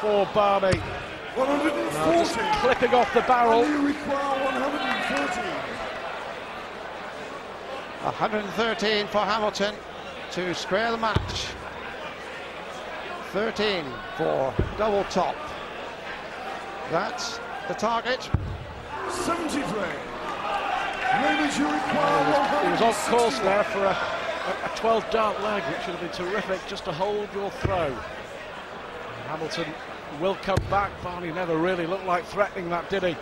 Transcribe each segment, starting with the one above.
for Barney. 140. Just clipping off the barrel. And you require 140. 113 for Hamilton to square the match. 13 for double top. That's the target. 73. Ladies, you require 160. He was on course there for a 12 dart leg, which would have been terrific just to hold your throw. Hamilton will come back. Barney never really looked like threatening that, did he?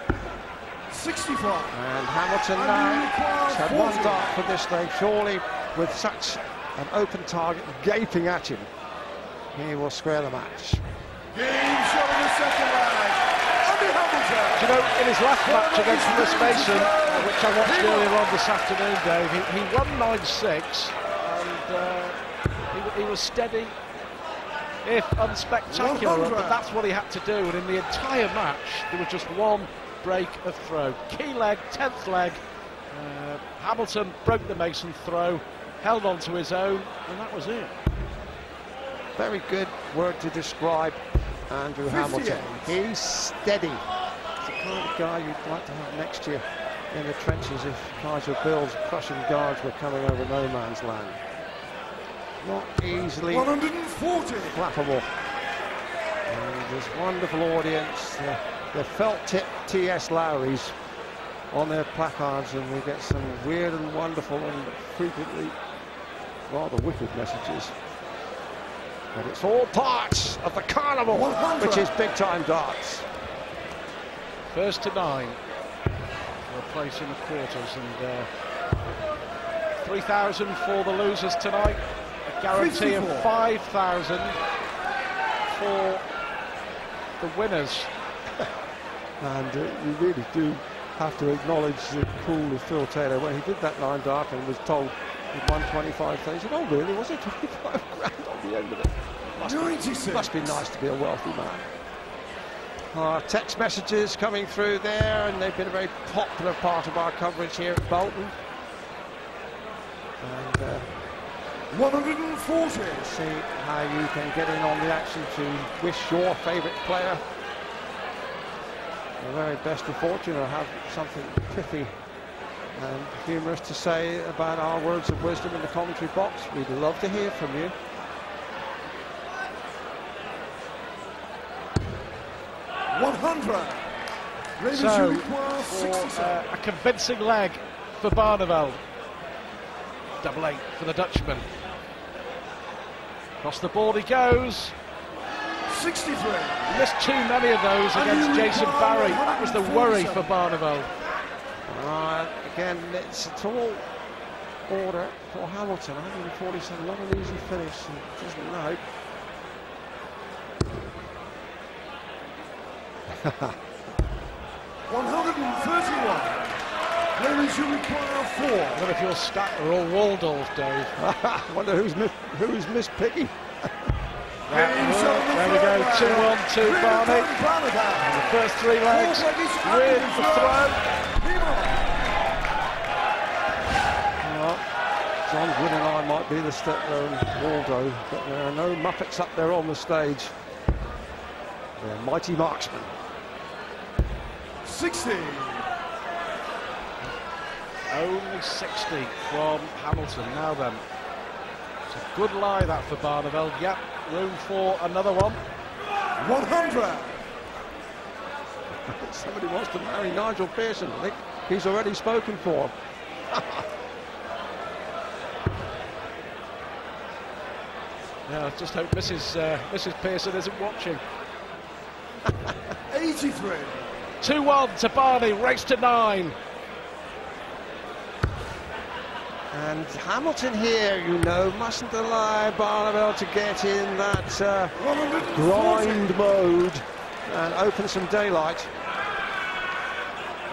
65. And Hamilton now has had one dart for this stage. Surely with such an open target gaping at him, he will square the match. Game shot in the second leg. Andy Hamilton. Do you know, in his last match against Chris Mason, which I watched earlier on this afternoon, Dave, he won 9-6, and he was steady, if unspectacular, 100. but that's what he had to do, and in the entire match, there was just one break of throw. Key leg, 10th leg, Hamilton broke the Mason throw, held on to his own, and that was it. Very good word to describe Andrew 58. Hamilton. He's steady. He's the kind of guy you'd like to have next to you in the trenches if Kaiser Bill's Prussian guards were coming over no man's land. Not easily 140. flappable. And this wonderful audience, the felt tip T.S. Lowry's on their placards, and we get some weird and wonderful and frequently rather wicked messages. But it's all part of the carnival, 100. which is big-time darts. First to 9 for a place in the quarters, and 3,000 for the losers tonight. A guarantee of 5,000 for the winners. And you really do have to acknowledge the cool of Phil Taylor when he did that 9 dart and was told he'd won 25,000. He said, "Oh, really? Was it 25 grand on the end of it?" 96. Must be nice to be a wealthy man. Text messages coming through there, and they've been a very popular part of our coverage here at Bolton. And 140. see how you can get in on the action to wish your favourite player the very best of fortune, or have something pithy and humorous to say about our words of wisdom in the commentary box. We'd love to hear from you. 100. Ladies, So, you require for 67. a convincing leg for Barneveld. 8 for the Dutchman. Across the board he goes. 63. He missed too many of those against Jason Barry. That was the worry for Barneveld. Again, it's a tall order for Hamilton. 147, not an easy finish. He doesn't know. 131. Ladies, you require 4. I wonder if your stat are all Waldorf, Dave. I wonder who's missed Piggy. There we go, 2-1 to Barney. And the first 3 legs with the throw. Well, John Gwynn and I might be the Stettler and Waldo, but there are no Muppets up there on the stage. They're mighty marksmen. 60. Only 60 from Hamilton. Now then, it's a good lie that for Barneveld. Yep, room for another one. 100. Somebody wants to marry Nigel Pearson. I think he's already spoken for. Yeah, I just hope Mrs. Pearson isn't watching. 83. 2-1 to Barney, race to 9. And Hamilton here, you know, mustn't allow Barneveld to get in that grind mode and open some daylight.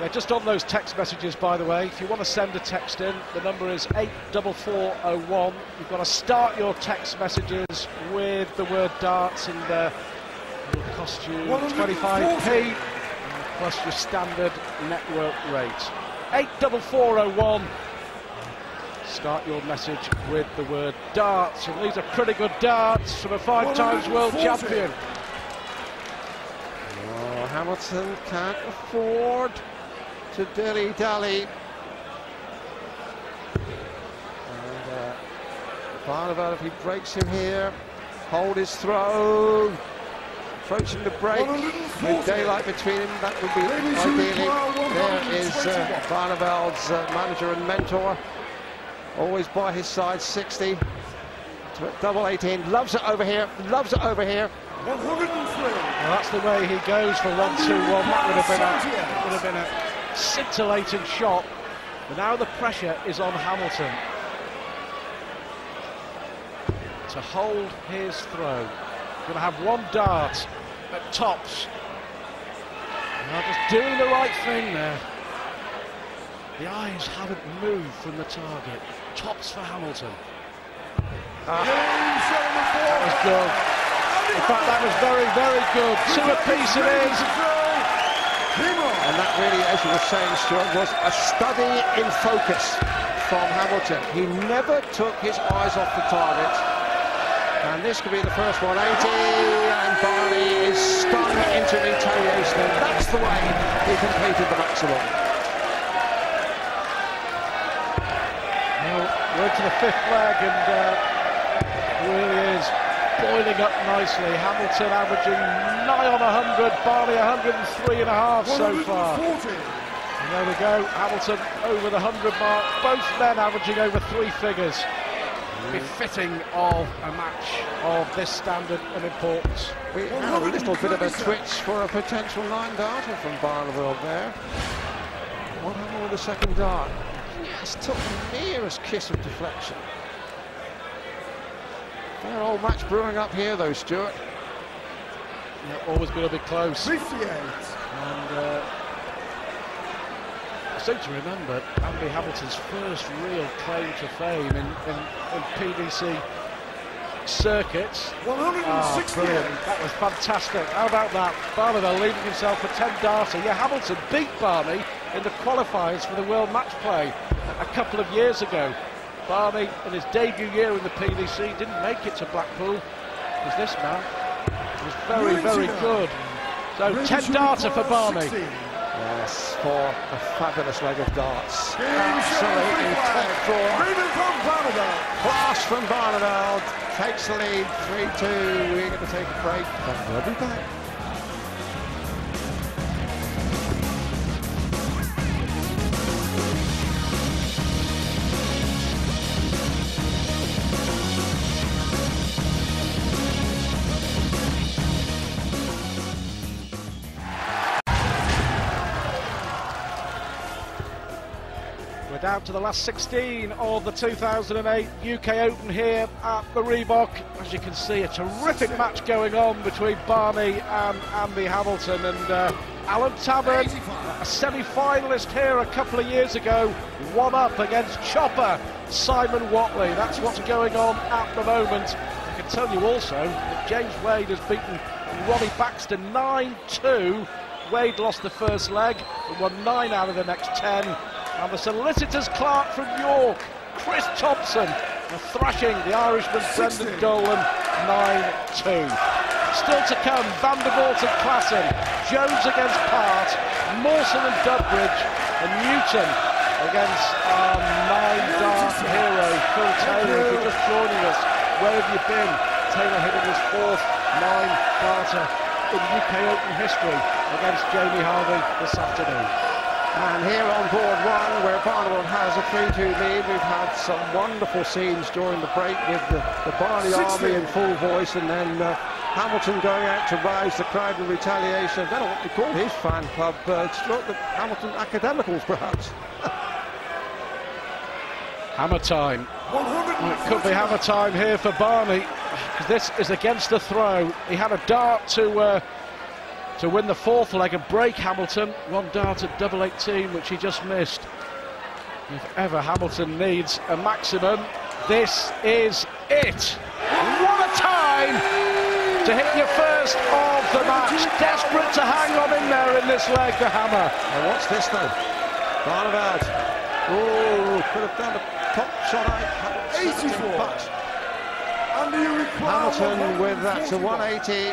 Yeah, just on those text messages, by the way, if you want to send a text in, the number is 84401. You've got to start your text messages with the word darts, and it'll cost you 25p plus your standard network rate. 84401. Start your message with the word darts, and these are pretty good darts from a 5 times world champion. Hamilton can't afford to dilly-dally. And Barneveld, if he breaks him here, hold his throw, approaching the break with daylight between him, that would be ideally. There is Barneveld's manager and mentor, always by his side, 60 to double 18, loves it over here, loves it over here. 103. Well, that's the way he goes for 1-2-1. That would have been a scintillating shot. But now the pressure is on Hamilton to hold his throw. Going to have one dart at tops. Now just doing the right thing there. The eyes haven't moved from the target. Tops for Hamilton. That was good. In fact, that was very, very good. Two apiece it is. And that really, as you were saying, Stuart, was a study in focus from Hamilton. He never took his eyes off the target. And this could be the first 180, and Barney is stung into retaliation. And that's the way he completed the maximum. Well, we're into the fifth leg, and it really is boiling up nicely. Hamilton averaging nigh on 100, Barney 103.5 so far. And there we go, Hamilton over the 100 mark, both men averaging over 3 figures. Befitting of a match of this standard and importance. We have a little bit of a twitch for a potential 9-darter from Barneveld there. What happened with the second dart? Yes, took the nearest kiss of deflection. Fair old match brewing up here though, Stuart. Yeah, always going to be close. 58. And I seem to remember Andy Hamilton's first real claim to fame in PDC circuits. 160. Brilliant. That was fantastic. How about that? Barneveld leaving himself a 10-darter. Yeah, Hamilton beat Barney in the qualifiers for the World Match Play a couple of years ago. Barney, in his debut year in the PDC, didn't make it to Blackpool. It was this man. It was very, very good. So 10-darter for Barney. Yes, for a fabulous leg of darts. Absolutely class from Barneveld. Takes the lead, 3-2. We're going to take a break, but we'll be back. Down to the last 16 of the 2008 UK Open here at the Reebok. As you can see, a terrific match going on between Barney and Andy Hamilton, and Alan Tavern, a semi-finalist here a couple of years ago, one up against Chopper Simon Watley. That's what's going on at the moment. I can tell you also that James Wade has beaten Ronnie Baxter 9-2. Wade lost the first leg and won 9 out of the next 10. And the solicitors clerk from York, Chris Thompson, thrashing the Irishman Brendan Dolan 9-2. Still to come, Vanderbilt and Klassen, Jones against Part, Mawson and Dudbridge, and Newton against our 9-dart hero, Phil Taylor. If you're just joining us, where have you been? Taylor hitting his 4th 9-darter in UK Open history against Jamie Harvey this afternoon. And here on board one, where Barneveld has a 3-2 lead, we've had some wonderful scenes during the break with the Barney Army in full voice, and then Hamilton going out to rouse the crowd in retaliation. I don't know what they call his fan club, Stuart, the Hamilton Academicals, perhaps. Hammer time. Well, it could be hammer time here for Barney, because this is against the throw. He had a dart to win the 4th leg and break Hamilton. One dart at double 18, which he just missed. If ever Hamilton needs a maximum, this is it. What a time to hit your first of the match. Desperate to hang on in there in this leg, the hammer. And what's this though? Barneveld. Oh, could have done a top shot out. 84. Hamilton with that to 180.